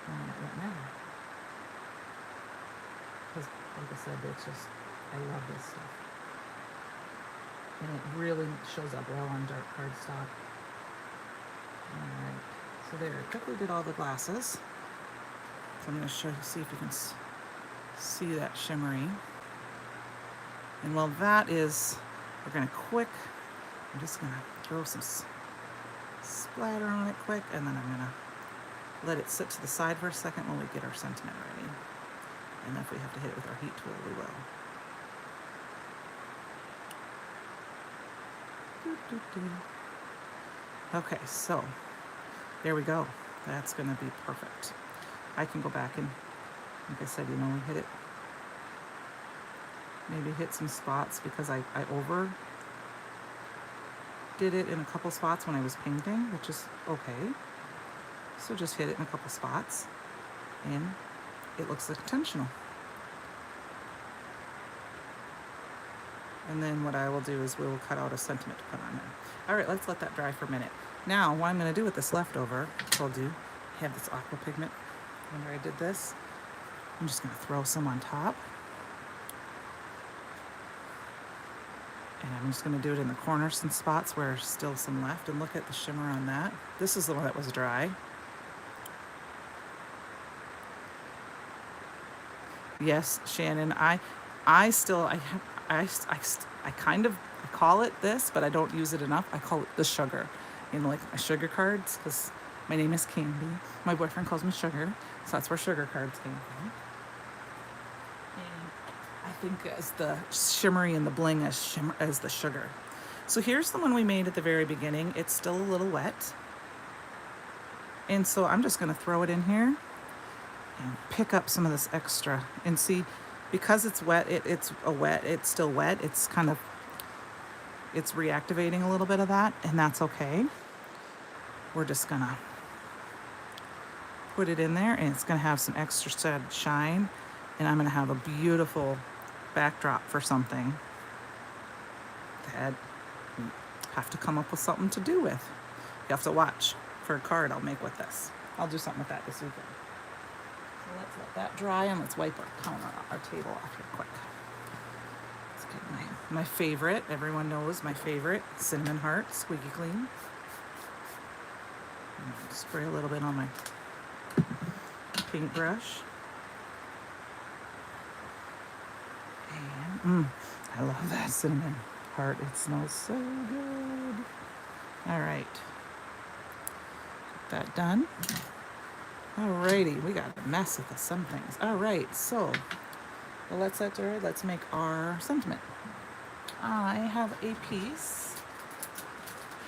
And it won't matter. Because, like I said, it's just, I love this stuff. And it really shows up well on dark cardstock. Alright, so there, I quickly did all the glasses. So I'm going to show you, see if you can see that shimmery. And while that is, we're going to I'm just going to throw some splatter on it quick, and then I'm going to let it sit to the side for a second while we get our sentiment ready. And if we have to hit it with our heat tool, we will. Okay, so there we go. That's going to be perfect. I can go back and, like I said, hit it. Maybe hit some spots because I over did it in a couple spots when I was painting, which is okay. So just hit it in a couple spots and it looks intentional. And then what I will do is we will cut out a sentiment to put on there. All right, let's let that dry for a minute. Now, what I'm going to do with this leftover, I told you, I have this aqua pigment. Remember I did this? I'm just going to throw some on top. And I'm just going to do it in the corners and spots where there's still some left. And look at the shimmer on that. This is the one that was dry. Yes, Shannon, I kind of call it this, but I don't use it enough. I call it the sugar. Like my sugar cards, because my name is Candy. My boyfriend calls me Sugar, so that's where sugar cards came from. And I think as the shimmery and the bling as the sugar. So here's the one we made at the very beginning. It's still a little wet. And so I'm just going to throw it in here and pick up some of this extra. And see, because it's wet, it's still wet. It's reactivating a little bit of that, and that's okay. We're just gonna put it in there, and it's gonna have some extra shine, and I'm gonna have a beautiful backdrop for something that you have to come up with something to do with. You have to watch for a card I'll make with this. I'll do something with that this weekend. So let's let that dry, and let's wipe our table off here quick. Let's get my favorite, everyone knows my favorite, cinnamon heart, squeaky clean. And spray a little bit on my paintbrush. And I love that cinnamon heart. It smells so good. All right, get that done. Alrighty, we got a mess with some things. All right, so let's let dry. Let's make our sentiment. I have a piece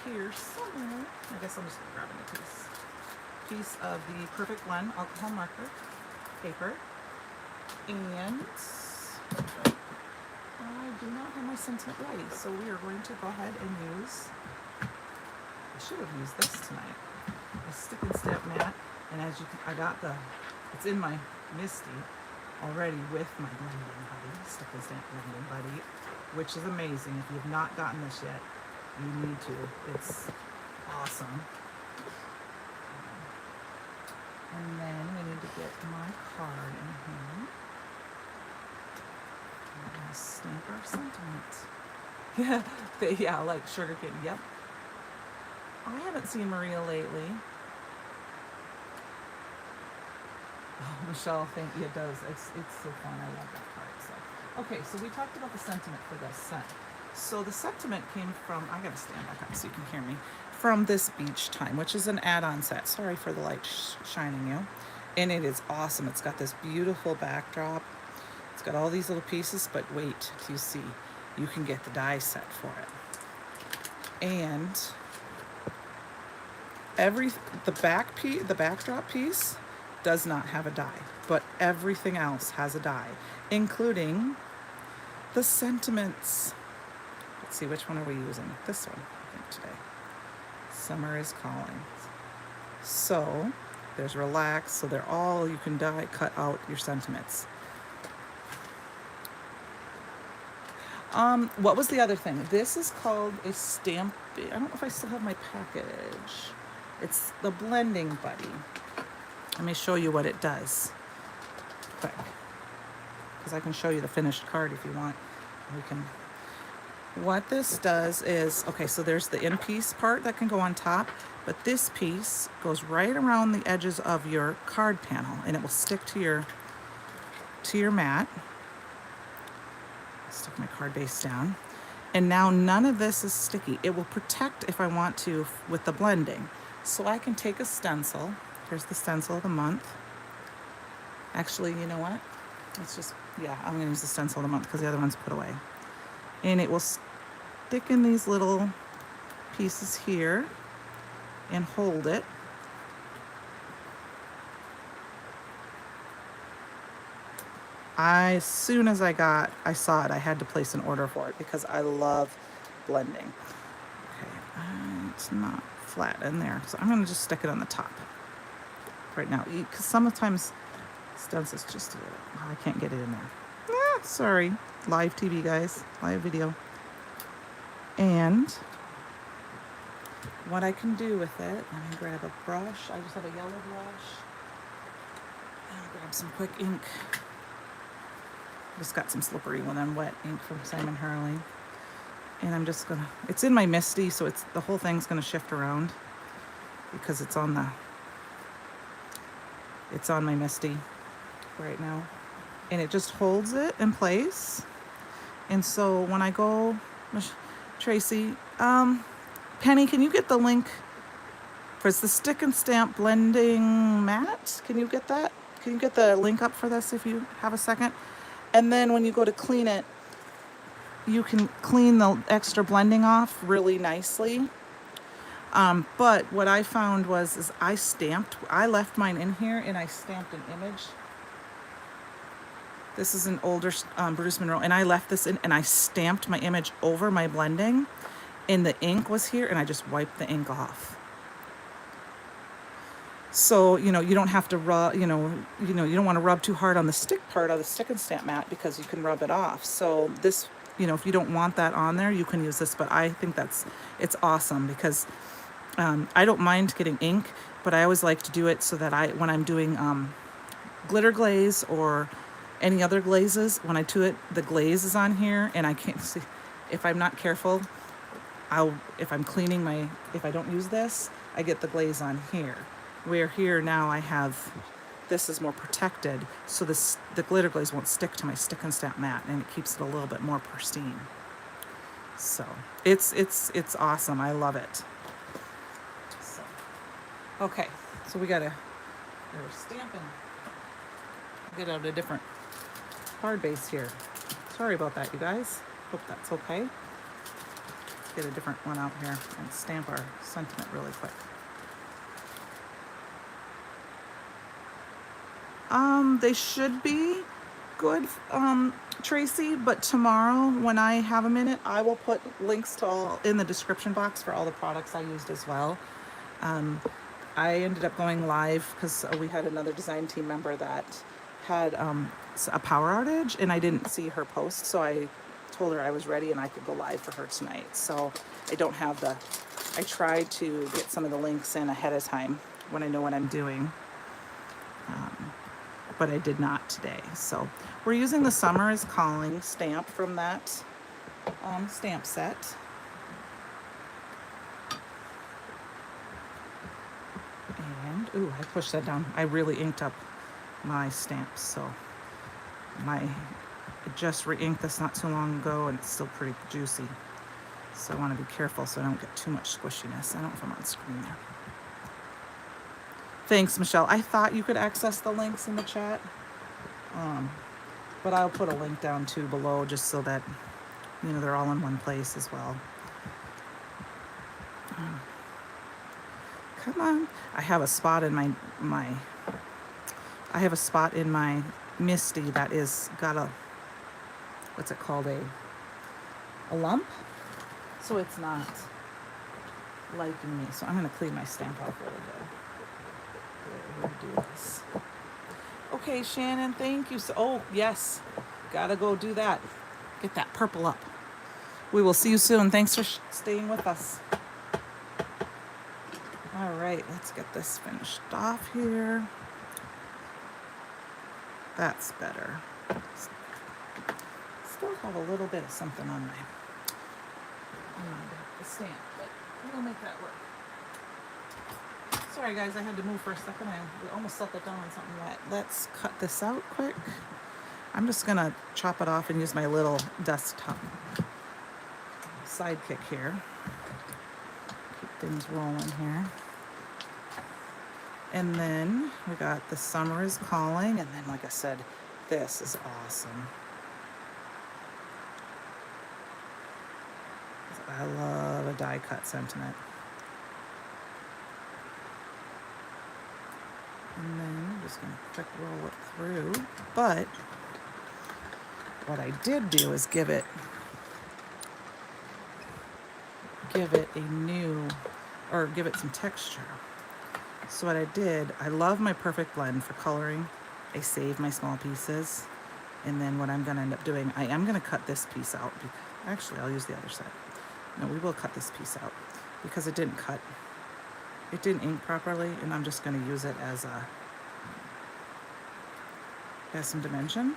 here somewhere. I guess I'm just grabbing a piece of the Perfect Blend alcohol marker paper, and I do not have my sentiment ready, so we are going to go ahead and use. I should have used this tonight. A stick and stamp mat, and as you can, it's in my Misty already with my blending buddy, stick and stamp blending buddy, which is amazing. If you've not gotten this yet, you need to. It's awesome. And then we need to get my card in here. I'm gonna stamp our sentiment. Yeah, like sugar cane. Yep. I haven't seen Maria lately. Oh, Michelle, thank you. It does. It's so fun. I love that part. So, okay, so we talked about the sentiment for this set. So the sentiment came from, I gotta stand back up so you can hear me, from this Beach Time, which is an add-on set. Sorry for the light shining you. And it is awesome. It's got this beautiful backdrop. It's got all these little pieces, but wait till you see. You can get the die set for it. And the backdrop piece does not have a die, but everything else has a die, including The sentiments. Let's see, which one are we using? This one, I think, today. Summer is calling. So there's relax. So they're all, you can cut out your sentiments. What was the other thing? This is called a stamp. I don't know if I still have my package. It's the Blending Buddy. Let me show you what it does quick, because I can show you the finished card if you want. We can. What this does is, okay, so there's the in piece part that can go on top, but this piece goes right around the edges of your card panel, and it will stick to your mat. Stick my card base down, and now none of this is sticky. It will protect if I want to with the blending. So I can take a stencil. Here's the stencil of the month. Actually, you know what? Let's just, yeah, I'm gonna use the stencil of the month because the other one's put away. And it will stick in these little pieces here and hold it. As soon as I saw it, I had to place an order for it because I love blending. Okay, it's not flat in there, so I'm gonna just stick it on the top right now, because sometimes stencils just, I can't get it in there. Sorry, live TV guys, live video. And what I can do with it, let me grab a brush. I just have a yellow brush. And I'll grab some quick ink. Just got some slippery when I'm wet ink from Simon Hurley. And I'm just gonna, it's in my Misty, so it's, the whole thing's gonna shift around because it's on my Misty right now. And it just holds it in place. And so when I go, Tracy, Penny, can you get the link for the stick and stamp blending mat? Can you get that? Can you get the link up for this if you have a second? And then when you go to clean it, you can clean the extra blending off really nicely. But what I found is I left mine in here and I stamped an image. This is an older Bruce Monroe, and I left this in and I stamped my image over my blending, and the ink was here, and I just wiped the ink off. So, you don't have to rub, you don't want to rub too hard on the stick part of the stick and stamp mat because you can rub it off. So this, if you don't want that on there, you can use this, but I think it's awesome because I don't mind getting ink, but I always like to do it so that when I'm doing glitter glaze or any other glazes, when I do it, the glaze is on here and I can't see. If I'm not careful, if I'm cleaning if I don't use this, I get the glaze on here. Where here now I have, this is more protected, so the glitter glaze won't stick to my stick and stamp mat, and it keeps it a little bit more pristine. So it's awesome. I love it. So, okay, so we're stamping. Get out a different card base here. Sorry about that, you guys. Hope that's okay. Let's get a different one out here and stamp our sentiment really quick. They should be good, Tracy, but tomorrow when I have a minute, I will put links to all in the description box for all the products I used as well. I ended up going live because we had another design team member that had a power outage, and I didn't see her post, so I told her I was ready and I could go live for her tonight. So I tried to get some of the links in ahead of time when I know what I'm doing. But I did not today. So we're using the Summer is Calling stamp from that stamp set. And, ooh, I pushed that down. I really inked up my stamps. So I just re-inked this not too long ago, and it's still pretty juicy. So I want to be careful so I don't get too much squishiness. I don't know if I'm on screen there. Thanks, Michelle. I thought you could access the links in the chat, but I'll put a link down too below just so that they're all in one place as well. Come on. I have a spot in my Misty that is got what's it called, a lump, so it's not liking me. So I'm going to clean my stamp off really good. We're going to do this. Okay, Shannon, thank you. So, oh, yes, gotta go do that. Get that purple up. We will see you soon. Thanks for staying with us. All right, let's get this finished off here. That's better. Still have a little bit of something on the stamp, but we'll make that work. Sorry guys, I had to move for a second. I almost set that down on something wet. Let's cut this out quick. I'm just gonna chop it off and use my little desktop sidekick here. Keep things rolling here. And then we got The Summer is Calling, and then like I said, this is awesome. I love a die cut sentiment. And then I'm just gonna quick roll it through. But what I did do is give it some texture. So what I did, I love my perfect blend for coloring. I save my small pieces. And then what I'm gonna end up doing, I am gonna cut this piece out. Actually, I'll use the other side. No, we will cut this piece out because it didn't ink properly, and I'm just gonna use it as some dimension.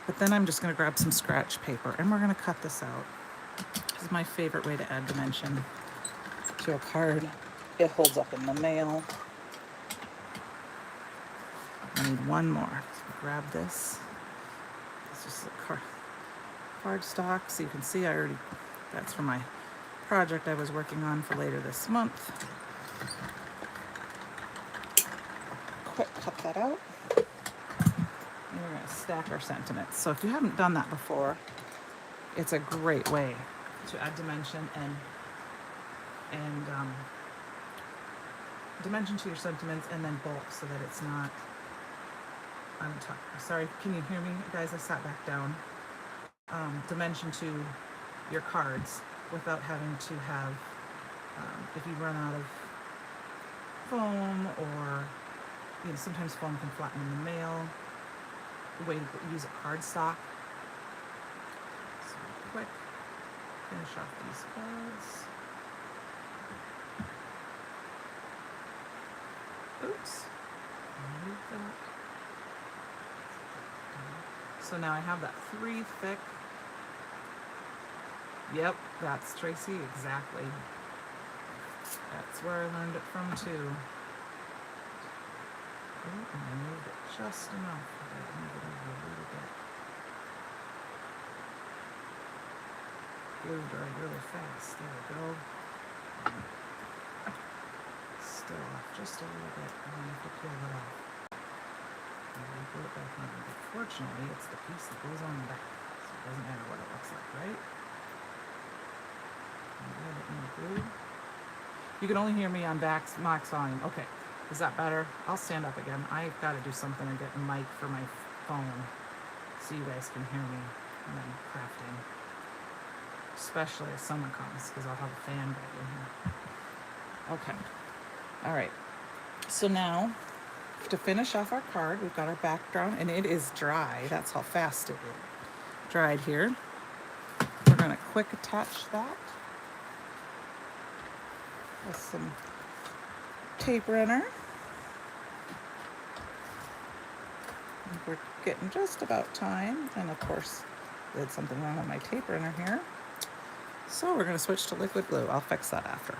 But then I'm just gonna grab some scratch paper and we're gonna cut this out. This is my favorite way to add dimension to a card. It holds up in the mail. I need one more. So grab this. It's just a card stock. So you can see that's for my project I was working on for later this month. Quick, cut that out. And we're gonna stack our sentiments. So if you haven't done that before, it's a great way to add dimension and dimension to your sentiments, and then bulk so that it's not sorry, can you hear me guys? I sat back down. Dimension to your cards without having to have if you run out of foam, or sometimes foam can flatten in the mail, the way to use a cardstock. So quick, finish off these cards. Oops. Move that. So now I have that 3 thick. Yep, that's Tracy, exactly. That's where I learned it from too. Oh, and I moved it just enough. I moved it over a little bit. Glue dried really fast. There we go. Still off just a little bit. I'm going to have to peel it off. And then glue it back on. But fortunately, it's the piece that goes on the back. So it doesn't matter what it looks like, right? You can only hear me on max volume. Okay, is that better? I'll stand up again. I've got to do something and get a mic for my phone so you guys can hear me when I'm crafting. Especially as summer comes, because I'll have a fan back in here. Okay, all right. So now, to finish off our card, we've got our background, and it is dry. That's how fast it is. Dried here. We're going to quick attach that with some tape runner. We're getting just about time, and of course I did something wrong with my tape runner here, so we're going to switch to liquid glue. I'll fix that after.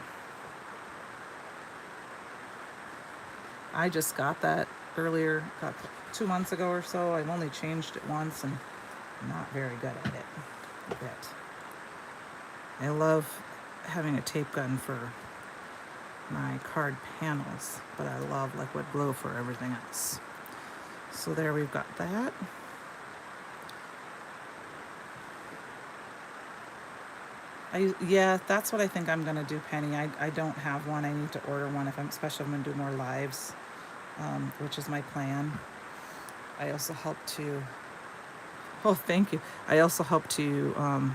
I just got that earlier, about 2 months ago or so. I've only changed it once and I'm not very good at it a bit. I love having a tape gun for my card panels, but I love liquid glue for everything else. So there, we've got that. Yeah, that's what I think I'm gonna do, Penny. I don't have one. I need to order one especially if I'm gonna do more lives, which is my plan. I also help to Oh, thank you. I also hope to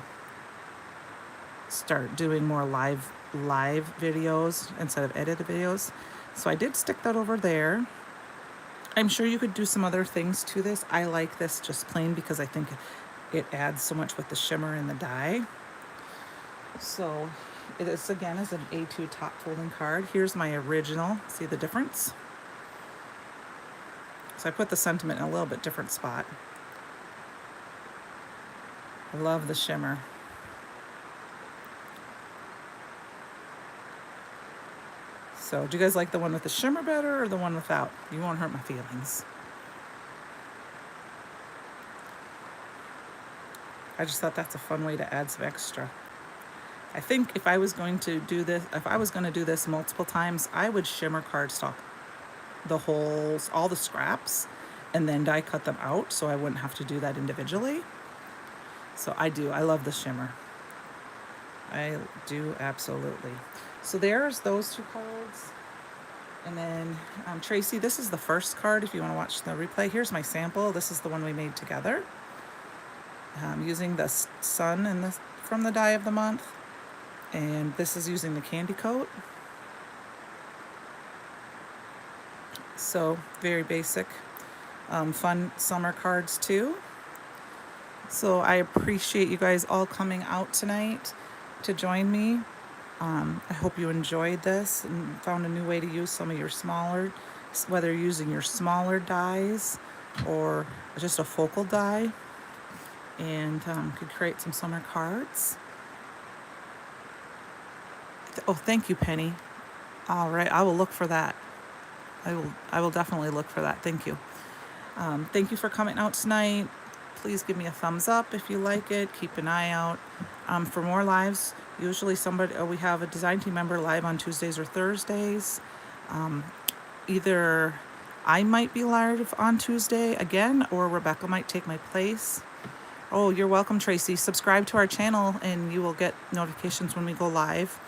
start doing more live videos instead of edited videos. So I did stick that over there. I'm sure you could do some other things to this. I like this just plain because I think it adds so much with the shimmer and the dye. So this again is an A2 top folding card. Here's my original. See the difference? So I put the sentiment in a little bit different spot. I love the shimmer. So do you guys like the one with the shimmer better or the one without? You won't hurt my feelings. I just thought that's a fun way to add some extra. I think if I was going to do this multiple times, I would shimmer cardstock the holes, all the scraps, and then die cut them out so I wouldn't have to do that individually. So I love the shimmer. I do absolutely. So there's those two cards. And then Tracy, this is the first card if you want to watch the replay. Here's my sample. This is the one we made together. Using the sun and from the die of the month. And this is using the Candi coat. So very basic. Fun summer cards too. So I appreciate you guys all coming out tonight to join me. I hope you enjoyed this and found a new way to use some of your smaller, whether you're using your smaller dies or just a focal die, and could create some summer cards. Oh, thank you, Penny. All right, I will look for that. I will definitely look for that. Thank you. Thank you for coming out tonight. Please give me a thumbs up if you like it. Keep an eye out for more lives. Usually we have a design team member live on Tuesdays or Thursdays. Either I might be live on Tuesday again, or Rebecca might take my place. Oh, you're welcome, Tracy. Subscribe to our channel and you will get notifications when we go live.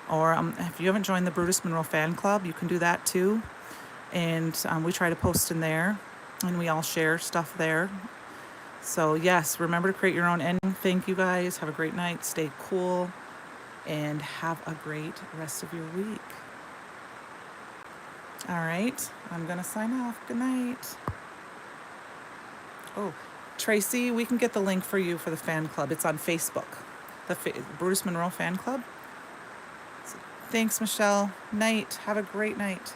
Or if you haven't joined the Brutus Monroe fan club, you can do that too. And we try to post in there and we all share stuff there. So yes, remember to create your own ending. Thank you guys. Have a great night. Stay cool and have a great rest of your week. All right, I'm gonna sign off. Good night. Oh, Tracy, we can get the link for you for the fan club. It's on Facebook, the Brutus Monroe fan club. So, thanks, Michelle. Night. Have a great night.